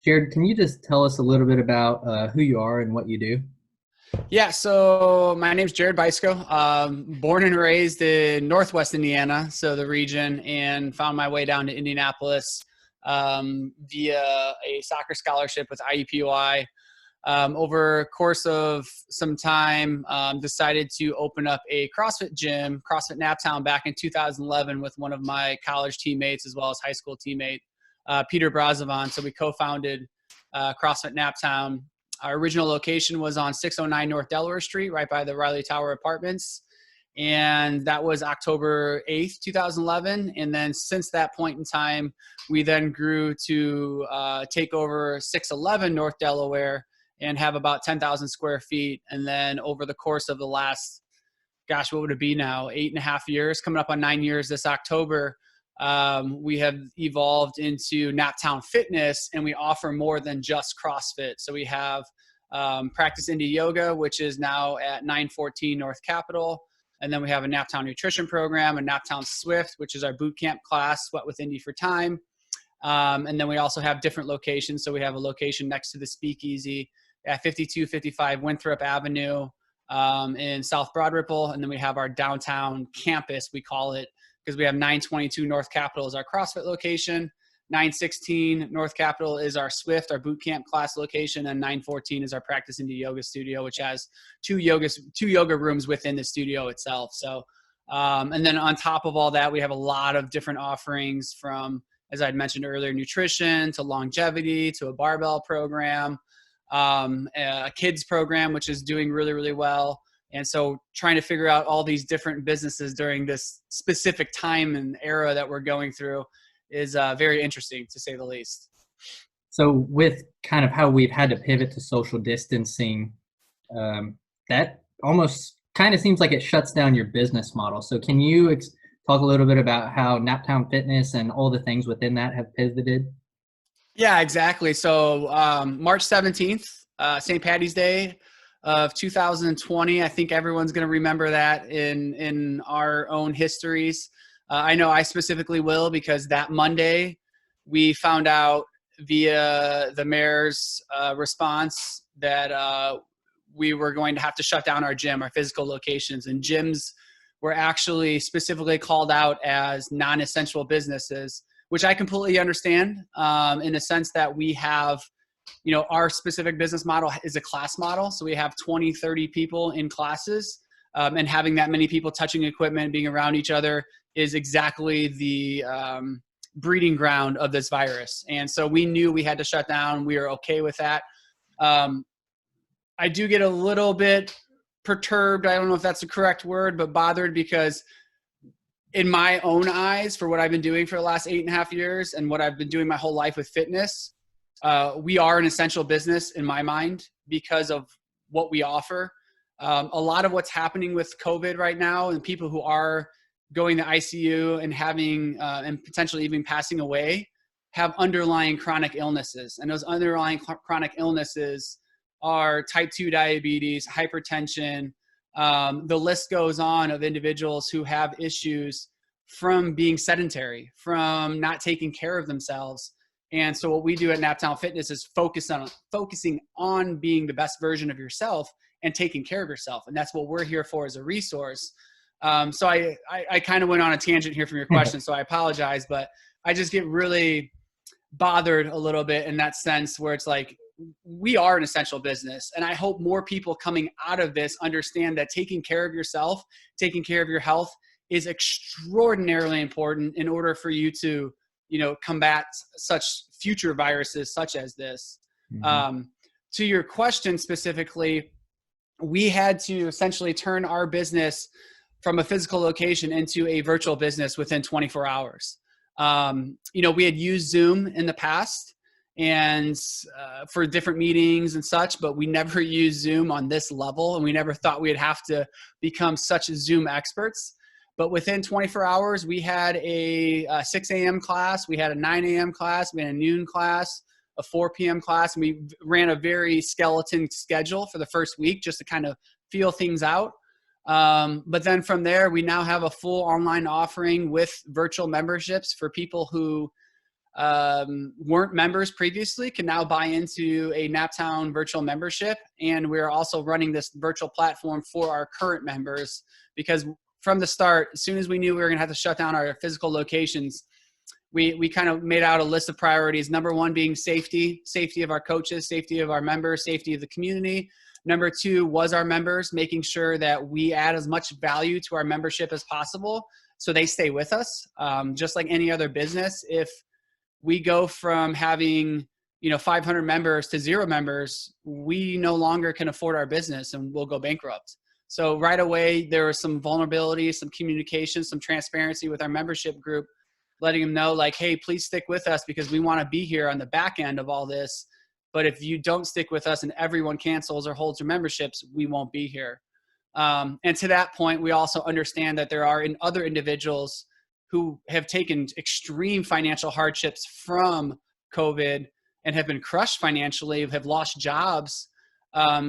Jared, can you just tell us a little bit about who you are and what you do? Yeah, so my name's Jared Byczko. Born and raised in Northwest Indiana, so the region, and found my way down to Indianapolis via a soccer scholarship with IUPUI. Over a course of some time, decided to open up a CrossFit gym, CrossFit NapTown, back in 2011 with one of my college teammates as well as high school teammate, Peter Brazovan. So we co-founded CrossFit NapTown. Our original location was on 609 North Delaware Street, right by the Riley Tower Apartments. And that was October 8th, 2011. And then since that point in time, we then grew to take over 611 North Delaware and have about 10,000 square feet. And then over the course of the last, gosh, what would it be now? 8.5 years, coming up on 9 years this October, we have evolved into NapTown Fitness, and we offer more than just CrossFit. So we have Practice Indy Yoga, which is now at 914 North Capitol. And then we have a NapTown Nutrition program, a NapTown Swift, which is our boot camp class, Sweat with Indy for Time. And then we also have different locations. So we have a location next to the Speakeasy at 5255 Winthrop Avenue in South Broad Ripple. And then we have our downtown campus, we call it, because we have 922 North Capitol is our CrossFit location, 916 North Capitol is our Swift, our boot camp class location, and 914 is our Practice Indy Yoga studio, which has two yoga rooms within the studio itself. So, and then on top of all that, we have a lot of different offerings from, as I'd mentioned earlier, nutrition to longevity to a barbell program, a kids program, which is doing really, really well. And so trying to figure out all these different businesses during this specific time and era that we're going through is very interesting, to say the least. So with kind of how we've had to pivot to social distancing, that almost kind of seems like it shuts down your business model. So can you talk a little bit about how NapTown Fitness and all the things within that have pivoted? Yeah, exactly. So March 17th, St. Patty's Day of 2020. I think everyone's going to remember that in our own histories. I know I specifically will, because that Monday we found out via the mayor's response that we were going to have to shut down our gym, our physical locations, and gyms were actually specifically called out as non-essential businesses, which I completely understand in the sense that we have, our specific business model is a class model. So we have 20, 30 people in classes, and having that many people touching equipment, being around each other is exactly the breeding ground of this virus. And so we knew we had to shut down. We were okay with that. I do get a little bit perturbed. I don't know if that's the correct word, but bothered, because in my own eyes, for what I've been doing for the last 8.5 years and what I've been doing my whole life with fitness, we are an essential business in my mind because of what we offer. A lot of what's happening with COVID right now, and people who are going to ICU and having and potentially even passing away, have underlying chronic illnesses. And those underlying chronic illnesses are type 2 diabetes, hypertension. The list goes on of individuals who have issues from being sedentary, from not taking care of themselves. And so what we do at NapTown Fitness is focusing on being the best version of yourself and taking care of yourself. And that's what we're here for, as a resource. So I kind of went on a tangent here from your question, so I apologize, but I just get really bothered a little bit in that sense, where it's like, we are an essential business. And I hope more people coming out of this understand that taking care of yourself, taking care of your health is extraordinarily important in order for you to, combat such future viruses such as this. Mm-hmm. To your question specifically, we had to essentially turn our business from a physical location into a virtual business within 24 hours. We had used Zoom in the past and for different meetings and such, but we never used Zoom on this level, and we never thought we'd have to become such Zoom experts. But within 24 hours, we had a 6 a.m. class, we had a 9 a.m. class, we had a noon class, a 4 p.m. class, and we ran a very skeleton schedule for the first week just to kind of feel things out. But then from there, we now have a full online offering with virtual memberships for people who weren't members previously can now buy into a NapTown virtual membership. And we're also running this virtual platform for our current members, because from the start, as soon as we knew we were going to have to shut down our physical locations, we kind of made out a list of priorities. Number one being safety of our coaches, safety of our members, safety of the community. Number two was our members, making sure that we add as much value to our membership as possible so they stay with us. Just like any other business, if we go from having 500 members to 0 members, we no longer can afford our business and we'll go bankrupt. So right away, there was some vulnerability, some communication, some transparency with our membership group, letting them know like, hey, please stick with us because we want to be here on the back end of all this. But if you don't stick with us and everyone cancels or holds their memberships, we won't be here. And to that point, we also understand that there are other individuals who have taken extreme financial hardships from COVID and have been crushed financially, have lost jobs.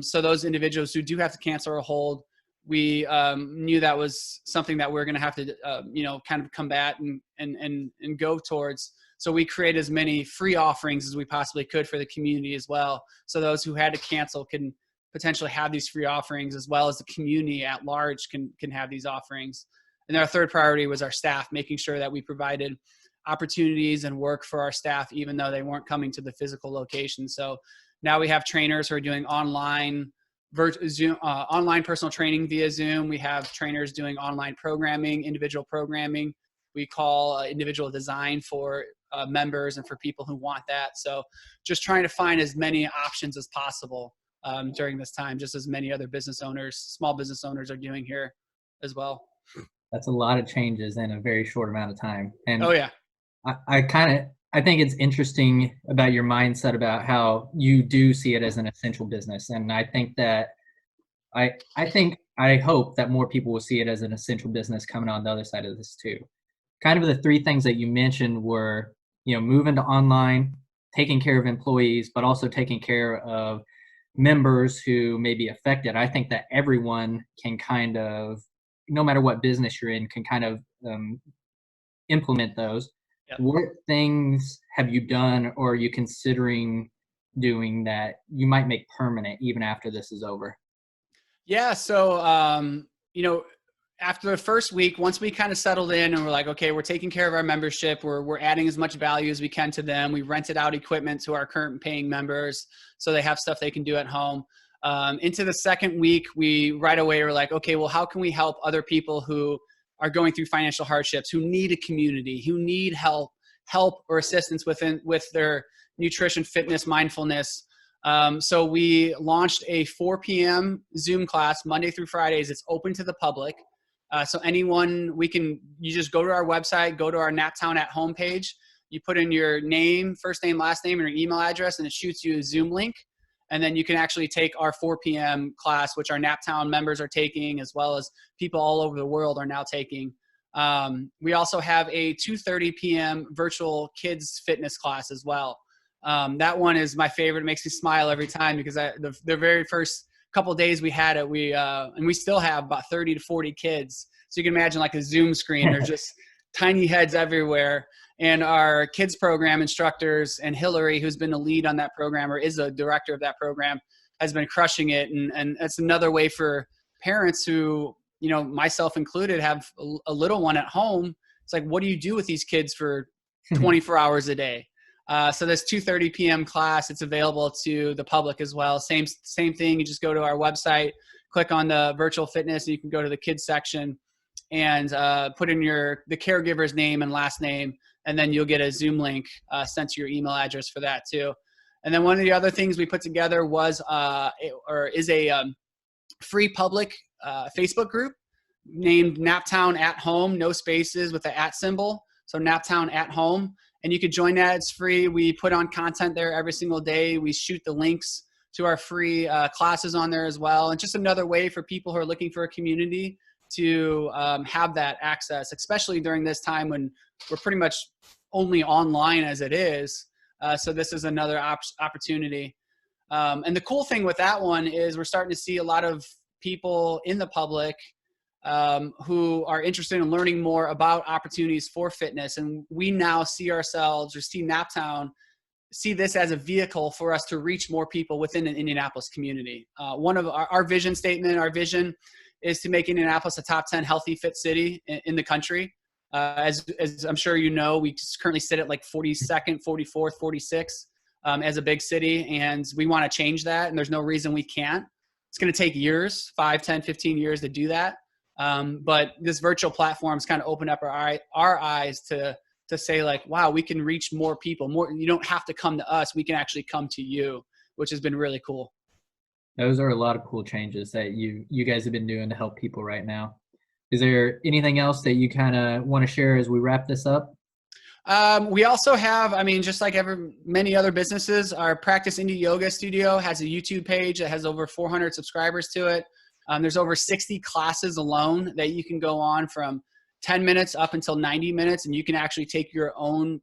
So those individuals who do have to cancel or hold, we knew that was something that we're going to have to, kind of combat and go towards. So we create as many free offerings as we possibly could for the community as well. So those who had to cancel can potentially have these free offerings, as well as the community at large can have these offerings. And our third priority was our staff, making sure that we provided opportunities and work for our staff, even though they weren't coming to the physical location. So now we have trainers who are doing online personal training via Zoom. We have trainers doing online programming, individual programming. We call individual design for members and for people who want that. So just trying to find as many options as possible during this time, just as many other small business owners are doing here as well. That's a lot of changes in a very short amount of time. And oh yeah, I think it's interesting about your mindset about how you do see it as an essential business. And I think that I hope that more people will see it as an essential business coming on the other side of this too. Kind of the 3 things that you mentioned were, moving to online, taking care of employees, but also taking care of members who may be affected. I think that everyone can kind of, no matter what business you're in, can kind of implement those. Yep. What things have you done or are you considering doing that you might make permanent even after this is over? Yeah. So, after the first week, once we kind of settled in and we're like, okay, we're taking care of our membership. We're adding as much value as we can to them. We rented out equipment to our current paying members so they have stuff they can do at home. Into the second week, we right away were like, okay, well, how can we help other people who are going through financial hardships, who need a community, who need help or assistance with their nutrition, fitness, mindfulness. So we launched a 4 p.m. Zoom class Monday through Fridays. It's open to the public. So anyone, you just go to our website, go to our NapTown at home page. You put in your name, first name, last name, and your email address, and it shoots you a Zoom link. And then you can actually take our 4 p.m. class, which our NapTown members are taking, as well as people all over the world are now taking. We also have a 2:30 p.m. virtual kids fitness class as well. That one is my favorite. It makes me smile every time because the very first couple of days we had it, and we still have about 30 to 40 kids. So you can imagine like a Zoom screen. There's just tiny heads everywhere. And our kids program instructors and Hillary, who's been the lead on that program or is the director of that program, has been crushing it. And that's another way for parents who, myself included, have a little one at home. It's like, what do you do with these kids for 24 hours a day? So this 2:30 p.m. class, it's available to the public as well. Same thing. You just go to our website, click on the virtual fitness, and you can go to the kids section and put in the caregiver's name and last name, and then you'll get a Zoom link sent to your email address for that too. And then one of the other things we put together is a free public Facebook group named NapTown at Home, no spaces with the @ symbol. So NapTown at Home. And you could join that. It's free. We put on content there every single day. We shoot the links to our free classes on there as well. And just another way for people who are looking for a community to have that access, especially during this time when we're pretty much only online as it is. So this is another opportunity. And the cool thing with that one is we're starting to see a lot of people in the public who are interested in learning more about opportunities for fitness. And we now see ourselves, or see NapTown, see this as a vehicle for us to reach more people within an Indianapolis community. One of our vision statement, our vision is to make Indianapolis a top 10 healthy, fit city in the country. As I'm sure you know, we currently sit at like 42nd, 44th, 46th as a big city, and we want to change that, and there's no reason we can't. It's going to take years, 5, 10, 15 years to do that. But this virtual platform's kind of opened up our eyes to say like, wow, we can reach more people. More, you don't have to come to us. We can actually come to you, which has been really cool. Those are a lot of cool changes that you guys have been doing to help people right now. Is there anything else that you kind of want to share as we wrap this up? We also have, I mean, just like many other businesses, our Practice Indy Yoga Studio has a YouTube page that has over 400 subscribers to it. There's over 60 classes alone that you can go on, from 10 minutes up until 90 minutes. And you can actually take your own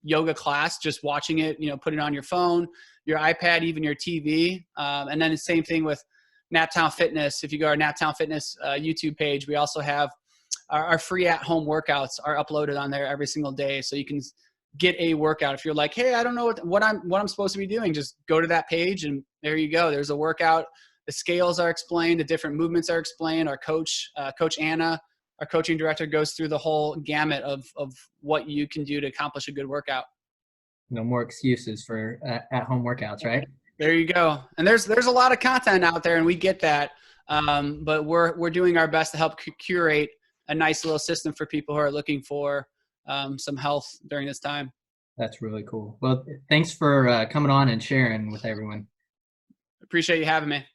yoga class, just watching it, put it on your phone, your iPad, even your TV. And then the same thing with NapTown Fitness. If you go to our NapTown Fitness YouTube page, we also have our free at-home workouts are uploaded on there every single day. So you can get a workout. If you're like, hey, I don't know what I'm supposed to be doing, just go to that page and there you go. There's a workout. The scales are explained. The different movements are explained. Our coach, Coach Anna, our coaching director, goes through the whole gamut of what you can do to accomplish a good workout. No more excuses for at-home workouts, right? There you go. And there's a lot of content out there, and we get that. But we're doing our best to help curate a nice little system for people who are looking for some health during this time. That's really cool. Well, thanks for coming on and sharing with everyone. Appreciate you having me.